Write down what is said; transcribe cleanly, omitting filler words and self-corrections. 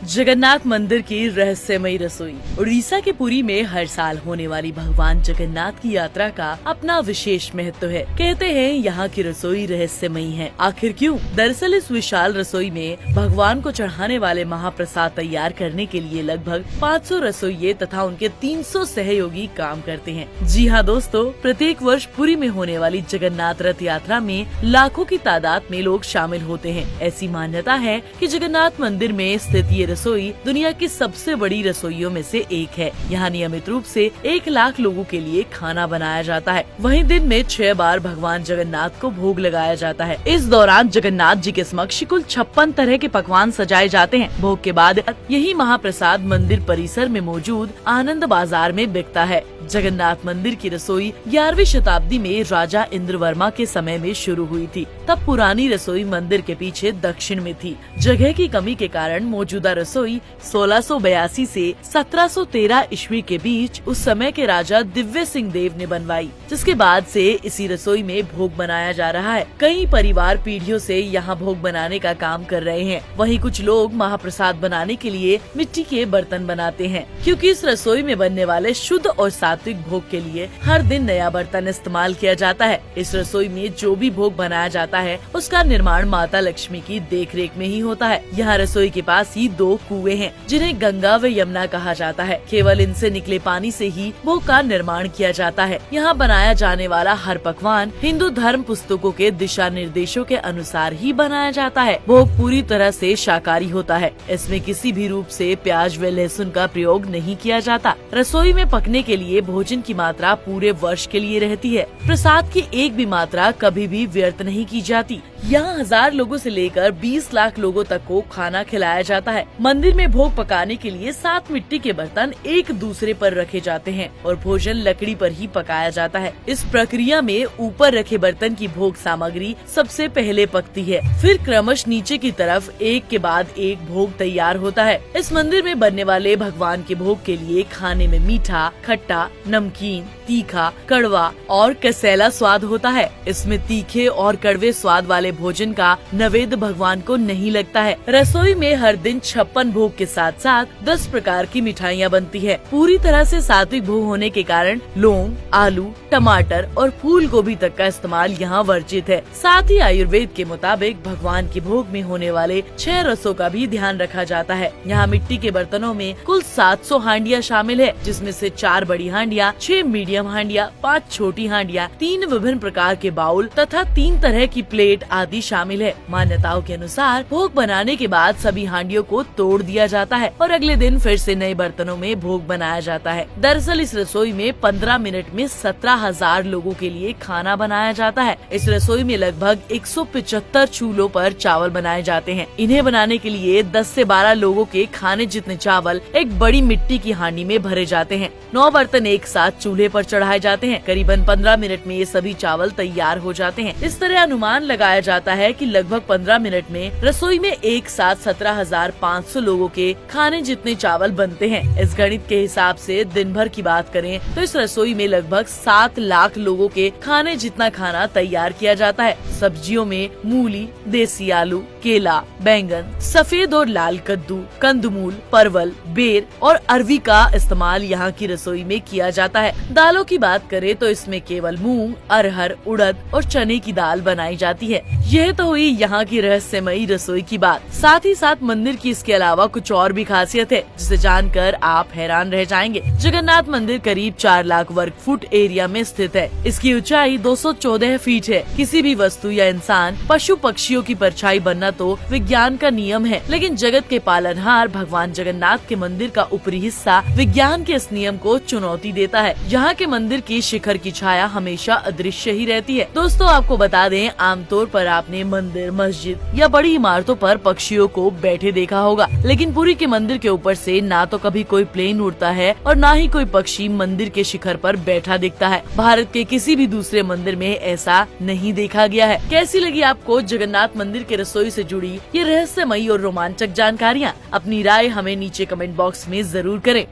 जगन्नाथ मंदिर की रहस्यमयी रसोई। उड़ीसा के पुरी में हर साल होने वाली भगवान जगन्नाथ की यात्रा का अपना विशेष महत्व है। कहते हैं यहाँ की रसोई रहस्यमयी है। आखिर क्यों? दरअसल इस विशाल रसोई में भगवान को चढ़ाने वाले महाप्रसाद तैयार करने के लिए लगभग 500 रसोइये तथा उनके 300 सहयोगी काम करते हैं। जी हाँ दोस्तों, प्रत्येक वर्ष पुरी में होने वाली जगन्नाथ रथ यात्रा में लाखों की तादाद में लोग शामिल होते हैं। ऐसी मान्यता है कि जगन्नाथ मंदिर में स्थित ये रसोई दुनिया की सबसे बड़ी रसोइयों में से एक है। यहाँ नियमित रूप से 1 लाख लोगों के लिए खाना बनाया जाता है। वहीं दिन में 6 बार भगवान जगन्नाथ को भोग लगाया जाता है। इस दौरान जगन्नाथ जी के समक्ष कुल 56 तरह के पकवान सजाए जाते हैं। भोग के बाद यही महाप्रसाद मंदिर परिसर में मौजूद आनंद बाजार में बिकता है। जगन्नाथ मंदिर की रसोई 11वीं शताब्दी में राजा इंद्रवर्मा के समय में शुरू हुई थी। तब पुरानी रसोई मंदिर के पीछे दक्षिण में थी। जगह की कमी के कारण मौजूदा रसोई 1682 से 1713 ईस्वी के बीच उस समय के राजा दिव्य सिंह देव ने बनवाई, जिसके बाद से इसी रसोई में भोग बनाया जा रहा है। कई परिवार पीढ़ियों से यहाँ भोग बनाने का काम कर रहे हैं। वहीं कुछ लोग महाप्रसाद बनाने के लिए मिट्टी के बर्तन बनाते हैं, क्योंकि इस रसोई में बनने वाले शुद्ध और सात्विक भोग के लिए हर दिन नया बर्तन इस्तेमाल किया जाता है। इस रसोई में जो भी भोग बनाया जाता है उसका निर्माण माता लक्ष्मी की देखरेख में ही होता है। यहाँ रसोई के पास ही 2 कुएं हैं, जिन्हें गंगा व यमुना कहा जाता है। केवल इनसे निकले पानी से ही भोग का निर्माण किया जाता है। यहाँ बनाया जाने वाला हर पकवान हिंदू धर्म पुस्तकों के दिशा निर्देशों के अनुसार ही बनाया जाता है। भोग पूरी तरह से शाकाहारी होता है। इसमें किसी भी रूप से प्याज व लहसुन का प्रयोग नहीं किया जाता। रसोई में पकने के लिए भोजन की मात्रा पूरे वर्ष के लिए रहती है। प्रसाद की एक भी मात्रा कभी भी व्यर्थ नहीं की जाती। यहाँ 1000 लोगों से लेकर 20 लाख लोगों तक को खाना खिलाया जाता है। मंदिर में भोग पकाने के लिए 7 मिट्टी के बर्तन एक दूसरे पर रखे जाते हैं और भोजन लकड़ी पर ही पकाया जाता है। इस प्रक्रिया में ऊपर रखे बर्तन की भोग सामग्री सबसे पहले पकती है, फिर क्रमश नीचे की तरफ एक के बाद एक भोग तैयार होता है। इस मंदिर में बनने वाले भगवान के भोग के लिए खाने में मीठा, खट्टा, नमकीन, तीखा, कड़वा और कसैला स्वाद होता है। इसमें तीखे और कड़वे स्वाद वाले भोजन का नैवेद्य भगवान को नहीं लगता है। रसोई में हर दिन 56 भोग के साथ साथ 10 प्रकार की मिठाइयाँ बनती है। पूरी तरह से सात्विक भोग होने के कारण लौंग, आलू, टमाटर और फूल गोभी तक का इस्तेमाल यहाँ वर्जित है। साथ ही आयुर्वेद के मुताबिक भगवान के भोग में होने वाले 6 रसों का भी ध्यान रखा जाता है। यहाँ मिट्टी के बर्तनों में कुल 700 हांडियाँ शामिल है, जिसमें से 4 बड़ी हांडियाँ, 6 मीडियम हांडियाँ, 5 छोटी हांडियाँ, 3 विभिन्न प्रकार के बाउल तथा 3 तरह की प्लेट आदि शामिल है। मान्यताओं के अनुसार भोग बनाने के बाद सभी हांडियों को तोड़ दिया जाता है और अगले दिन फिर से नए बर्तनों में भोग बनाया जाता है। दरअसल इस रसोई में 15 मिनट में 17,000 लोगों के लिए खाना बनाया जाता है। इस रसोई में लगभग 175 चूल्हों पर चावल बनाए जाते हैं। इन्हें बनाने के लिए 10 से 12 लोगों के खाने जितने चावल एक बड़ी मिट्टी की हांडी में भरे जाते हैं। 9 बर्तन एक साथ चूल्हे पर चढ़ाए जाते हैं। करीबन 15 मिनट में ये सभी चावल तैयार हो जाते हैं। इस तरह अनुमान लगाया जाता है कि लगभग 15 मिनट में रसोई में एक साथ 17,500 लोगों के खाने जितने चावल बनते हैं। इस गणित के हिसाब से दिन भर की बात करें तो इस रसोई में लगभग 7 लाख लोगों के खाने जितना खाना तैयार किया जाता है। सब्जियों में मूली, देसी आलू, केला, बैंगन, सफेद और लाल कद्दू, कंदमूल, परवल, बेर और अरवी का इस्तेमाल यहाँ की रसोई में किया जाता है। दालों की बात करें तो इसमें केवल मूंग, अरहर, उड़द और चने की दाल बनाई जाती है। यह तो हुई यहाँ की रहस्यमयी रसोई की बात। साथ ही साथ मंदिर की इसके अलावा कुछ और भी खासियत है, जिसे जानकर आप हैरान रह जाएंगे। जगन्नाथ मंदिर करीब 4 लाख वर्ग फुट एरिया में स्थित है। इसकी ऊंचाई 214 फीट है। किसी भी वस्तु या इंसान, पशु पक्षियों की परछाई बनना तो विज्ञान का नियम है, लेकिन जगत के पालनहार भगवान जगन्नाथ के मंदिर का ऊपरी हिस्सा विज्ञान के इस नियम को चुनौती देता है। यहाँ के मंदिर की शिखर की छाया हमेशा अदृश्य ही रहती है। दोस्तों, आपको बता दें, आमतौर पर आपने मंदिर, मस्जिद या बड़ी इमारतों पर पक्षियों को बैठे देखा होगा, लेकिन पुरी के मंदिर के ऊपर से ना तो कभी कोई प्लेन उड़ता है और ना ही कोई पक्षी मंदिर के शिखर पर बैठा दिखता है। भारत के किसी भी दूसरे मंदिर में ऐसा नहीं देखा गया है। कैसी लगी आपको जगन्नाथ मंदिर के रसोई से जुड़ी ये रहस्यमयी और रोमांचक जानकारियाँ? अपनी राय हमें नीचे कमेंट बॉक्स में जरूर करें।